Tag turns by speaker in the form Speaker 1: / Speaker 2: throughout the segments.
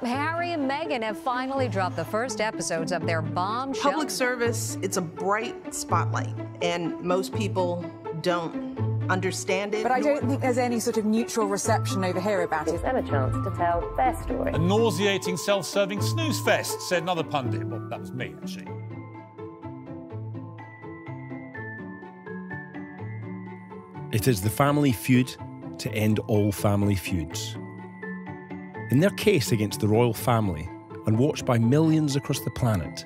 Speaker 1: Harry and Meghan have finally dropped the first episodes of their bombshell.
Speaker 2: Public service, it's a bright spotlight, and most people don't understand it.
Speaker 3: But I don't think there's any sort of neutral reception over here about it.
Speaker 4: And a chance to tell their story.
Speaker 5: A nauseating self-serving snooze fest, said another pundit. Well, that was me, actually.
Speaker 6: It is the family feud to end all family feuds. In their case against the royal family, and watched by millions across the planet,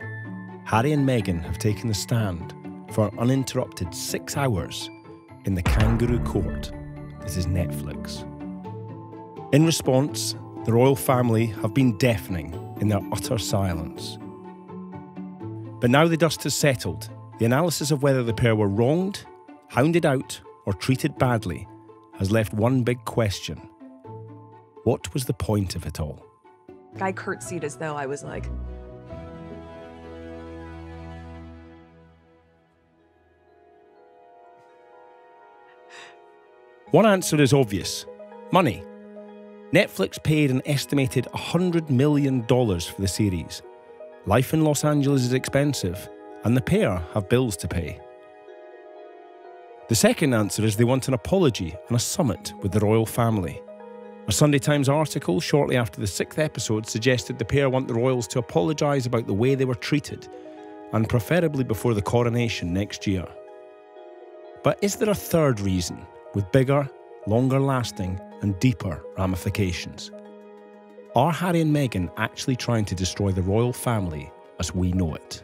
Speaker 6: Harry and Meghan have taken the stand for an uninterrupted 6 hours in the kangaroo court that is Netflix. In response, the royal family have been deafening in their utter silence. But now the dust has settled, the analysis of whether the pair were wronged, hounded out, or treated badly has left one big question. What was the point of it all?
Speaker 7: I curtsied as though I was like...
Speaker 6: One answer is obvious. Money. Netflix paid an estimated $100 million for the series. Life in Los Angeles is expensive, and the pair have bills to pay. The second answer is they want an apology and a summit with the royal family. A Sunday Times article shortly after the 6th episode suggested the pair want the royals to apologise about the way they were treated, and preferably before the coronation next year. But is there a third reason, with bigger, longer lasting and deeper ramifications? Are Harry and Meghan actually trying to destroy the royal family as we know it?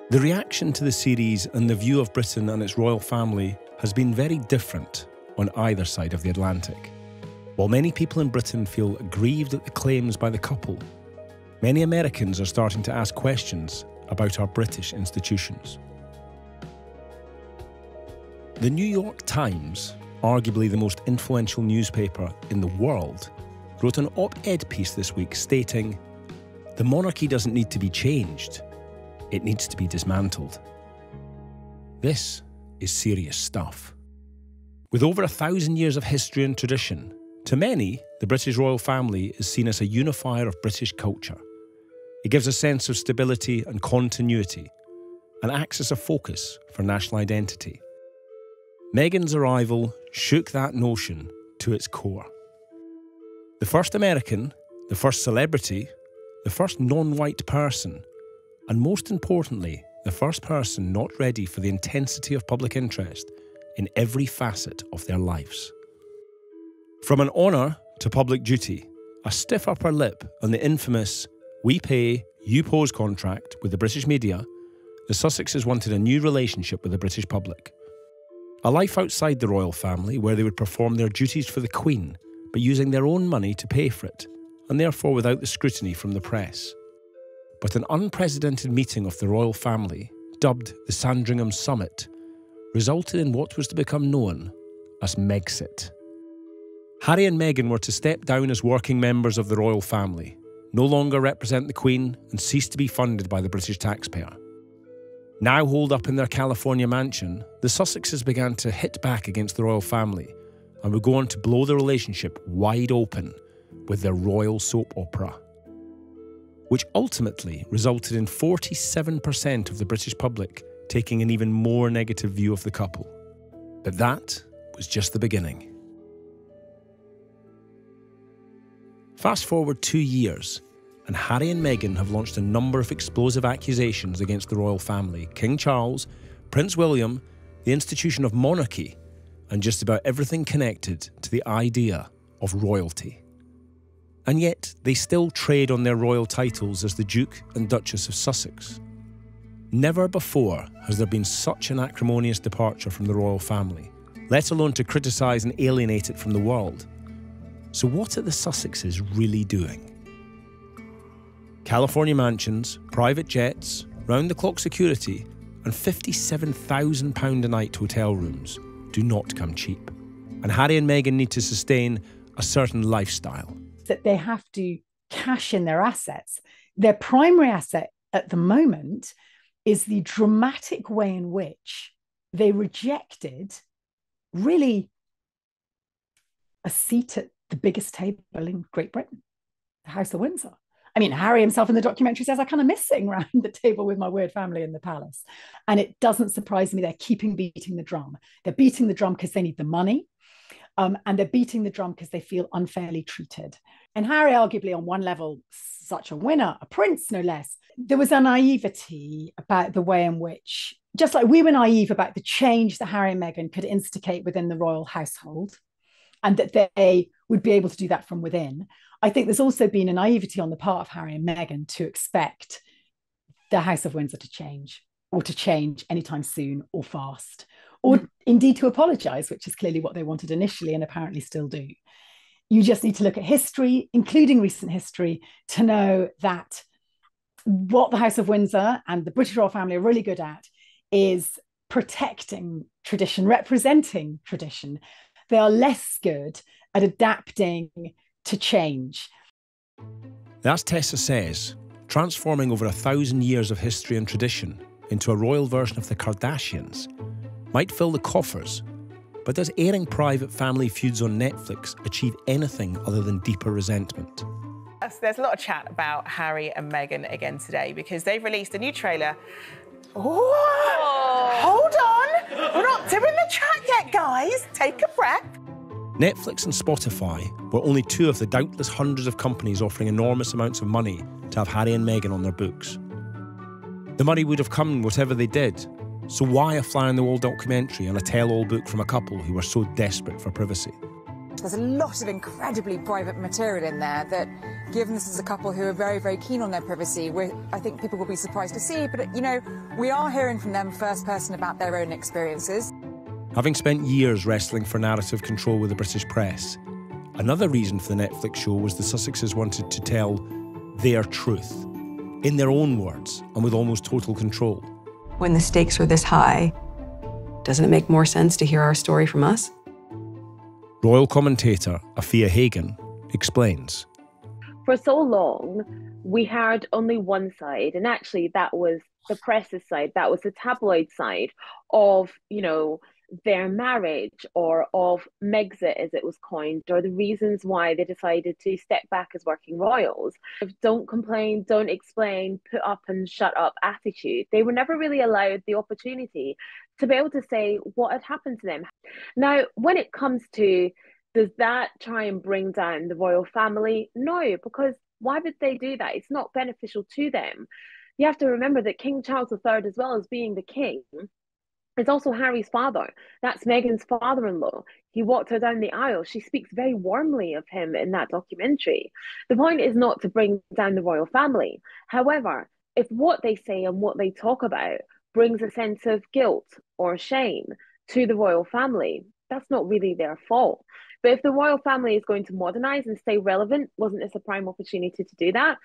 Speaker 6: The reaction to the series and the view of Britain and its royal family has been very different on either side of the Atlantic. While many people in Britain feel aggrieved at the claims by the couple, many Americans are starting to ask questions about our British institutions. The New York Times, arguably the most influential newspaper in the world, wrote an op-ed piece this week stating, "The monarchy doesn't need to be changed, it needs to be dismantled." This is serious stuff. With over 1,000 years of history and tradition, to many, the British royal family is seen as a unifier of British culture. It gives a sense of stability and continuity, and acts as a focus for national identity. Meghan's arrival shook that notion to its core. The first American, the first celebrity, the first non-white person, and most importantly, the first person not ready for the intensity of public interest in every facet of their lives. From an honour to public duty, a stiff upper lip on the infamous "we pay, you pose" contract with the British media, the Sussexes wanted a new relationship with the British public. A life outside the royal family where they would perform their duties for the Queen, but using their own money to pay for it, and therefore without the scrutiny from the press. But an unprecedented meeting of the royal family, dubbed the Sandringham Summit, resulted in what was to become known as Megxit. Harry and Meghan were to step down as working members of the royal family, no longer represent the Queen, and cease to be funded by the British taxpayer. Now holed up in their California mansion, the Sussexes began to hit back against the royal family and would go on to blow the relationship wide open with their royal soap opera, which ultimately resulted in 47% of the British public taking an even more negative view of the couple. But that was just the beginning. Fast forward 2 years, and Harry and Meghan have launched a number of explosive accusations against the royal family, King Charles, Prince William, the institution of monarchy, and just about everything connected to the idea of royalty. And yet, they still trade on their royal titles as the Duke and Duchess of Sussex. Never before has there been such an acrimonious departure from the royal family, let alone to criticise and alienate it from the world. So what are the Sussexes really doing? California mansions, private jets, round-the-clock security, and £57,000 a night hotel rooms do not come cheap. And Harry and Meghan need to sustain a certain lifestyle.
Speaker 8: That they have to cash in their assets. Their primary asset at the moment is the dramatic way in which they rejected really a seat at the biggest table in Great Britain. the House of Windsor. I mean, Harry himself in the documentary says, I kind of miss sitting around the table with my weird family in the palace. And it doesn't surprise me. They're beating the drum. They're beating the drum because they need the money. And they're beating the drum because they feel unfairly treated. And Harry, arguably on one level, such a winner, a prince, no less. There was a naivety about the way in which, just like we were naive about the change that Harry and Meghan could instigate within the royal household, and that they would be able to do that from within. I think there's also been a naivety on the part of Harry and Meghan to expect the House of Windsor to change, or to change anytime soon or fast, or indeed to apologise, which is clearly what they wanted initially and apparently still do. You just need to look at history, including recent history, to know that what the House of Windsor and the British royal family are really good at is protecting tradition, representing tradition. They are less good at adapting to change.
Speaker 6: That's Tessa Says, transforming over 1,000 years of history and tradition into a royal version of the Kardashians might fill the coffers, but does airing private family feuds on Netflix achieve anything other than deeper resentment?
Speaker 9: There's a lot of chat about Harry and Meghan again today because they've released a new trailer. Oh, hold on. We're not doing the chat yet, guys. Take a breath.
Speaker 6: Netflix and Spotify were only two of the doubtless hundreds of companies offering enormous amounts of money to have Harry and Meghan on their books. The money would have come whatever they did, so why a fly-on-the-wall documentary and a tell-all book from a couple who were so desperate for privacy?
Speaker 3: There's a lot of incredibly private material in there that, given this is a couple who are very, very keen on their privacy, I think people will be surprised to see. But, you know, we are hearing from them first person about their own experiences.
Speaker 6: Having spent years wrestling for narrative control with the British press, another reason for the Netflix show was the Sussexes wanted to tell their truth, in their own words and with almost total control.
Speaker 7: When the stakes are this high, doesn't it make more sense to hear our story from us?
Speaker 6: Royal commentator Afia Hagen explains.
Speaker 4: For so long, we heard only one side, and actually that was the press's side, that was the tabloid side of, you know, their marriage, or of Megxit as it was coined, or the reasons why they decided to step back as working royals. Don't complain, don't explain, put up and shut up attitude. They were never really allowed the opportunity to be able to say what had happened to them. Now, when it comes to, does that try and bring down the royal family? No, because why would they do that? It's not beneficial to them. You have to remember that King Charles III, as well as being the king, is also Harry's father. That's Meghan's father-in-law. He walked her down the aisle. She speaks very warmly of him in that documentary. The point is not to bring down the royal family. However, if what they say and what they talk about brings a sense of guilt or shame to the royal family, that's not really their fault. But if the royal family is going to modernise and stay relevant, wasn't this a prime opportunity to do that?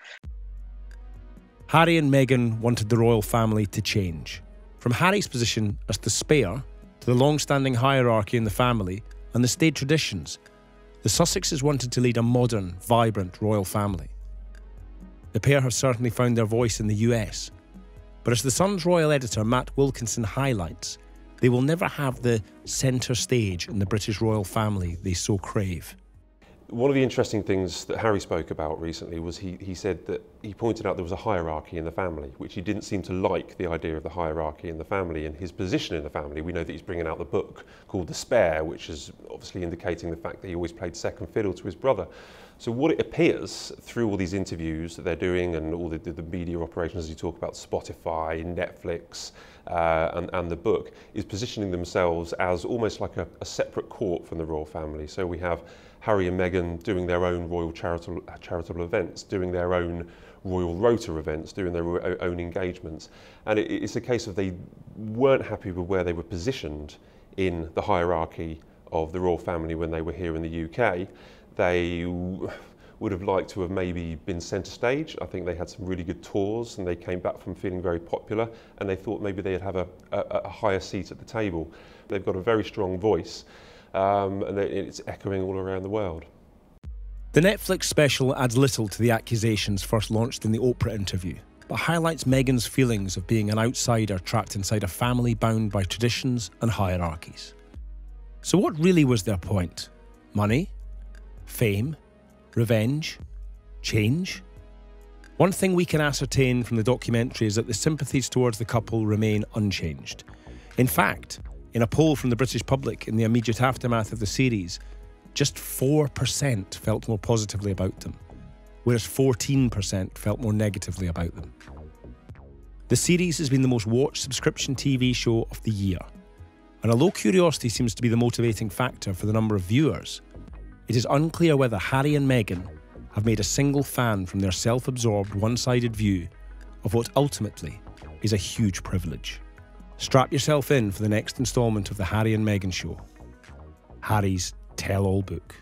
Speaker 6: Harry and Meghan wanted the royal family to change. From Harry's position as the spare to the long-standing hierarchy in the family and the state traditions, the Sussexes wanted to lead a modern, vibrant royal family. The pair have certainly found their voice in the US, but as The Sun's royal editor Matt Wilkinson highlights, they will never have the centre stage in the British royal family they so crave.
Speaker 10: One of the interesting things that Harry spoke about recently was he said that he pointed out there was a hierarchy in the family, which he didn't seem to like the idea of the hierarchy in the family and his position in the family. We know that he's bringing out the book called The Spare, which is obviously indicating the fact that he always played second fiddle to his brother. So what it appears through all these interviews that they're doing and all the media operations, as you talk about Spotify, Netflix, and the book, is positioning themselves as almost like a separate court from the royal family. So we have Harry and Meghan doing their own royal charitable events, doing their own royal rota events, doing their own engagements. And it's a case of they weren't happy with where they were positioned in the hierarchy of the royal family when they were here in the UK. They would have liked to have maybe been centre stage. I think they had some really good tours and they came back from feeling very popular, and they thought maybe they'd have a higher seat at the table. They've got a very strong voice. And it's echoing all around the world.
Speaker 6: The Netflix special adds little to the accusations first launched in the Oprah interview, but highlights Meghan's feelings of being an outsider trapped inside a family bound by traditions and hierarchies. So what really was their point? Money? Fame? Revenge? Change? One thing we can ascertain from the documentary is that the sympathies towards the couple remain unchanged. In fact, in a poll from the British public in the immediate aftermath of the series, just 4% felt more positively about them, whereas 14% felt more negatively about them. The series has been the most watched subscription TV show of the year, and although curiosity seems to be the motivating factor for the number of viewers, it is unclear whether Harry and Meghan have made a single fan from their self-absorbed, one-sided view of what ultimately is a huge privilege. Strap yourself in for the next instalment of the Harry and Meghan show, Harry's Tell-All Book.